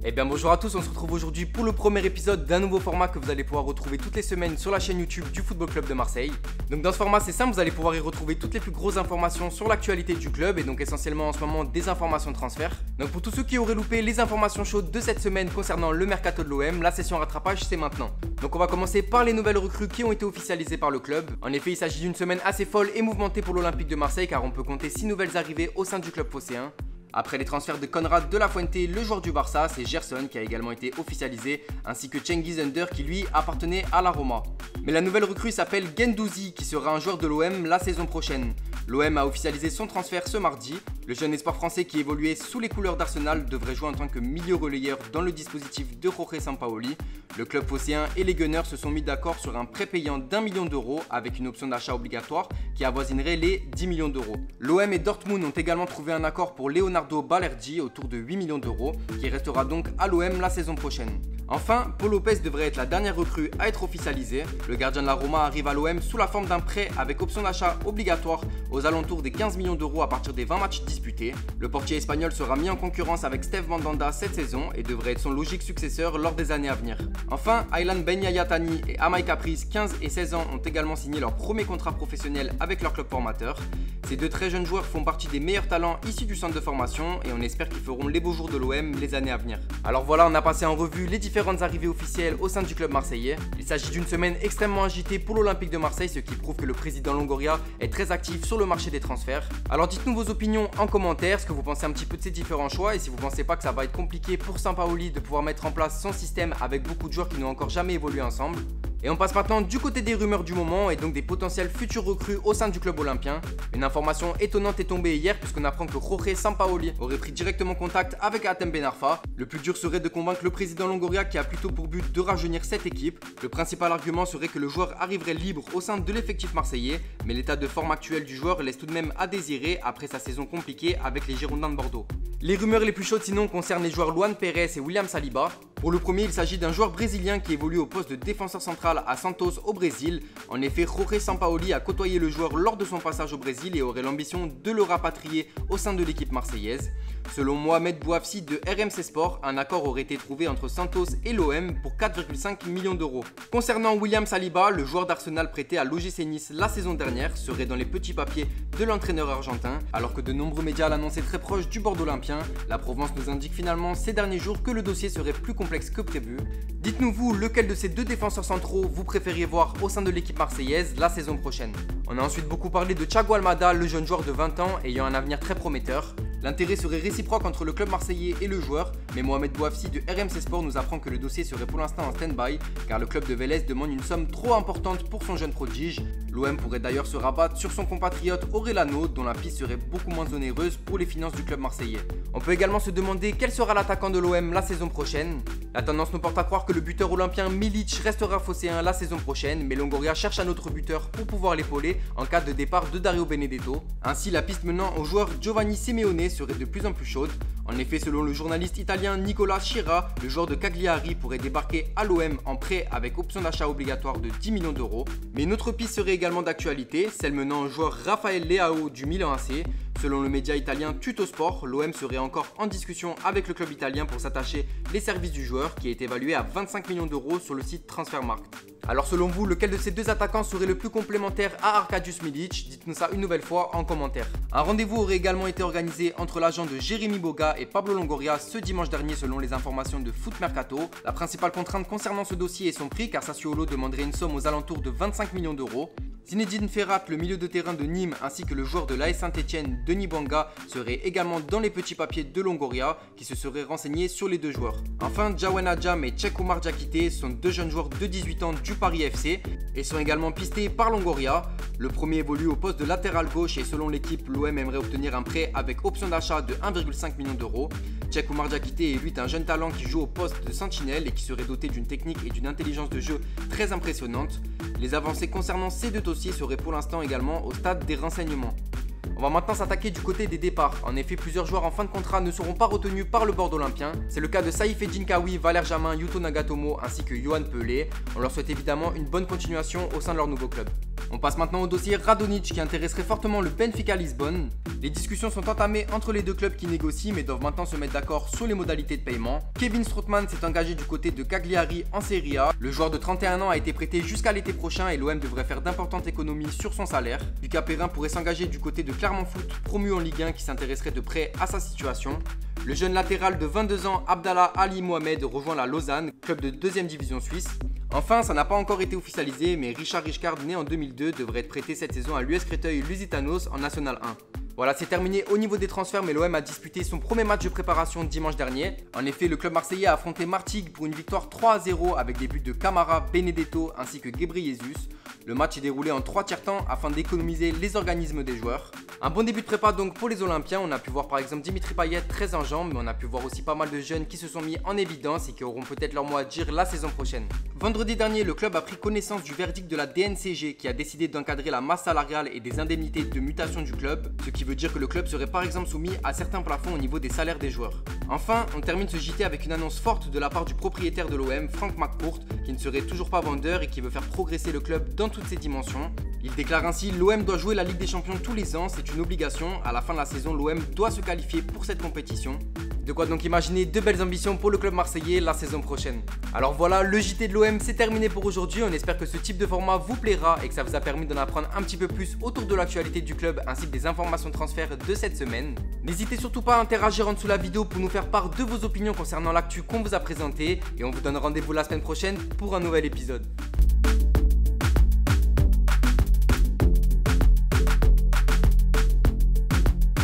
Eh bien bonjour à tous, on se retrouve aujourd'hui pour le premier épisode d'un nouveau format que vous allez pouvoir retrouver toutes les semaines sur la chaîne YouTube du Football Club de Marseille. Donc dans ce format c'est simple, vous allez pouvoir y retrouver toutes les plus grosses informations sur l'actualité du club et donc essentiellement en ce moment des informations de transfert. Donc pour tous ceux qui auraient loupé les informations chaudes de cette semaine concernant le mercato de l'OM, la session rattrapage c'est maintenant. Donc on va commencer par les nouvelles recrues qui ont été officialisées par le club. En effet il s'agit d'une semaine assez folle et mouvementée pour l'Olympique de Marseille car on peut compter 6 nouvelles arrivées au sein du club phocéen. Après les transferts de Konrad de la Fuente, le joueur du Barça, c'est Gerson qui a également été officialisé, ainsi que Cengiz Under qui lui appartenait à la Roma. Mais la nouvelle recrue s'appelle Guendouzi qui sera un joueur de l'OM la saison prochaine. L'OM a officialisé son transfert ce mardi. Le jeune espoir français qui évoluait sous les couleurs d'Arsenal devrait jouer en tant que milieu relayeur dans le dispositif de Jorge Sampaoli. Le club phocéen et les Gunners se sont mis d'accord sur un prêt payant d'1 million d'euros avec une option d'achat obligatoire qui avoisinerait les 10 millions d'euros. L'OM et Dortmund ont également trouvé un accord pour Leonardo Balerdi autour de 8 millions d'euros qui restera donc à l'OM la saison prochaine. Enfin, Paul Lopez devrait être la dernière recrue à être officialisée. Le gardien de la Roma arrive à l'OM sous la forme d'un prêt avec option d'achat obligatoire aux alentours des 15 millions d'euros à partir des 20 matchs disputés. Le portier espagnol sera mis en concurrence avec Steve Mandanda cette saison et devrait être son logique successeur lors des années à venir. Enfin, Aylan Ben Yahya Thani et Amai Caprice, 15 et 16 ans, ont également signé leur premier contrat professionnel avec leur club formateur. Ces deux très jeunes joueurs font partie des meilleurs talents issus du centre de formation et on espère qu'ils feront les beaux jours de l'OM les années à venir. Alors voilà, on a passé en revue les différentes arrivées officielles au sein du club marseillais. Il s'agit d'une semaine extrêmement agitée pour l'Olympique de Marseille, ce qui prouve que le président Longoria est très actif sur le marché des transferts. Alors dites-nous vos opinions en commentaire, ce que vous pensez un petit peu de ces différents choix et si vous pensez pas que ça va être compliqué pour Sampaoli de pouvoir mettre en place son système avec beaucoup de joueurs qui n'ont encore jamais évolué ensemble. Et on passe maintenant du côté des rumeurs du moment et donc des potentiels futurs recrues au sein du club olympien. Une information étonnante est tombée hier puisqu'on apprend que Jorge Sampaoli aurait pris directement contact avec Hatem Ben Arfa. Le plus dur serait de convaincre le président Longoria qui a plutôt pour but de rajeunir cette équipe. Le principal argument serait que le joueur arriverait libre au sein de l'effectif marseillais, mais l'état de forme actuel du joueur laisse tout de même à désirer après sa saison compliquée avec les Girondins de Bordeaux. Les rumeurs les plus chaudes sinon concernent les joueurs Luan Pérez et William Saliba. Pour le premier, il s'agit d'un joueur brésilien qui évolue au poste de défenseur central à Santos au Brésil. En effet, Jorge Sampaoli a côtoyé le joueur lors de son passage au Brésil et aurait l'ambition de le rapatrier au sein de l'équipe marseillaise. Selon Mohamed Bouafsi de RMC Sport, un accord aurait été trouvé entre Santos et l'OM pour 4,5 millions d'euros. Concernant William Saliba, le joueur d'Arsenal prêté à l'OGC Nice la saison dernière serait dans les petits papiers de l'entraîneur argentin, alors que de nombreux médias l'annonçaient très proche du bord olympien. La Provence nous indique finalement ces derniers jours que le dossier serait plus complexe que prévu. Dites-nous vous lequel de ces deux défenseurs centraux vous préfériez voir au sein de l'équipe marseillaise la saison prochaine. On a ensuite beaucoup parlé de Thiago Almada, le jeune joueur de 20 ans ayant un avenir très prometteur. L'intérêt serait réciproque entre le club marseillais et le joueur, mais Mohamed Bouafsi de RMC Sport nous apprend que le dossier serait pour l'instant en stand-by car le club de Vélez demande une somme trop importante pour son jeune prodige. L'OM pourrait d'ailleurs se rabattre sur son compatriote Orellano dont la piste serait beaucoup moins onéreuse pour les finances du club marseillais. On peut également se demander quel sera l'attaquant de l'OM la saison prochaine. La tendance nous porte à croire que le buteur olympien Milic restera phocéen la saison prochaine, mais Longoria cherche un autre buteur pour pouvoir l'épauler en cas de départ de Dario Benedetto. Ainsi, la piste menant au joueur Giovanni Simeone serait de plus en plus chaude. En effet, selon le journaliste italien Nicola Schira, le joueur de Cagliari pourrait débarquer à l'OM en prêt avec option d'achat obligatoire de 10 millions d'euros. Mais une autre piste serait également d'actualité, celle menant au joueur Raphaël Leao du Milan AC. Selon le média italien Tuttosport, l'OM serait encore en discussion avec le club italien pour s'attacher les services du joueur qui est évalué à 25 millions d'euros sur le site Transfermarkt. Alors selon vous, lequel de ces deux attaquants serait le plus complémentaire à Arkadiusz Milic? Dites-nous ça une nouvelle fois en commentaire. Un rendez-vous aurait également été organisé entre l'agent de Jérémy Boga et Pablo Longoria ce dimanche dernier selon les informations de Foot Mercato. La principale contrainte concernant ce dossier est son prix car Sassuolo demanderait une somme aux alentours de 25 millions d'euros. Zinedine Ferrat, le milieu de terrain de Nîmes, ainsi que le joueur de l'AS Saint-Etienne, Denis Bouanga, seraient également dans les petits papiers de Longoria, qui se seraient renseignés sur les deux joueurs. Enfin, Jawen Adjam et Cheikh Oumar Diakité sont deux jeunes joueurs de 18 ans du Paris FC et sont également pistés par Longoria. Le premier évolue au poste de latéral gauche et selon l'équipe, l'OM aimerait obtenir un prêt avec option d'achat de 1,5 million d'euros. Cheikh Oumar Diakité est lui un jeune talent qui joue au poste de sentinelle et qui serait doté d'une technique et d'une intelligence de jeu très impressionnantes. Les avancées concernant ces deux dossiers seraient pour l'instant également au stade des renseignements. On va maintenant s'attaquer du côté des départs. En effet, plusieurs joueurs en fin de contrat ne seront pas retenus par le board olympien. C'est le cas de Saïf Edinkawi, Valère Jamin, Yuto Nagatomo ainsi que Yohan Pelé. On leur souhaite évidemment une bonne continuation au sein de leur nouveau club. On passe maintenant au dossier Radonjic qui intéresserait fortement le Benfica Lisbonne. Les discussions sont entamées entre les deux clubs qui négocient mais doivent maintenant se mettre d'accord sur les modalités de paiement. Kevin Strootman s'est engagé du côté de Cagliari en Serie A. Le joueur de 31 ans a été prêté jusqu'à l'été prochain et l'OM devrait faire d'importantes économies sur son salaire. Lucas Perrin pourrait s'engager du côté de Clermont Foot, promu en Ligue 1 qui s'intéresserait de près à sa situation. Le jeune latéral de 22 ans Abdallah Ali Mohamed rejoint la Lausanne, club de 2ème division suisse. Enfin, ça n'a pas encore été officialisé, mais Richard Richcard, né en 2002, devrait être prêté cette saison à l'US Créteil-Lusitanos en National 1. Voilà, c'est terminé au niveau des transferts, mais l'OM a disputé son premier match de préparation dimanche dernier. En effet, le club marseillais a affronté Martigues pour une victoire 3-0 avec des buts de Camara, Benedetto ainsi que Ghebreyesus. Le match est déroulé en 3 tiers-temps afin d'économiser les organismes des joueurs. Un bon début de prépa donc pour les Olympiens. On a pu voir par exemple Dimitri Payet très en jambes, mais on a pu voir aussi pas mal de jeunes qui se sont mis en évidence et qui auront peut-être leur mot à dire la saison prochaine. Vendredi dernier, le club a pris connaissance du verdict de la DNCG qui a décidé d'encadrer la masse salariale et des indemnités de mutation du club, ce qui veut dire que le club serait par exemple soumis à certains plafonds au niveau des salaires des joueurs. Enfin, on termine ce JT avec une annonce forte de la part du propriétaire de l'OM, Frank McCourt, qui ne serait toujours pas vendeur et qui veut faire progresser le club dans toutes ses dimensions. Il déclare ainsi: l'OM doit jouer la Ligue des Champions tous les ans, c'est une obligation. À la fin de la saison, l'OM doit se qualifier pour cette compétition. De quoi donc imaginer de belles ambitions pour le club marseillais la saison prochaine. Alors voilà, le JT de l'OM c'est terminé pour aujourd'hui. On espère que ce type de format vous plaira et que ça vous a permis d'en apprendre un petit peu plus autour de l'actualité du club ainsi que des informations de transfert de cette semaine. N'hésitez surtout pas à interagir en dessous de la vidéo pour nous faire part de vos opinions concernant l'actu qu'on vous a présenté et on vous donne rendez-vous la semaine prochaine pour un nouvel épisode.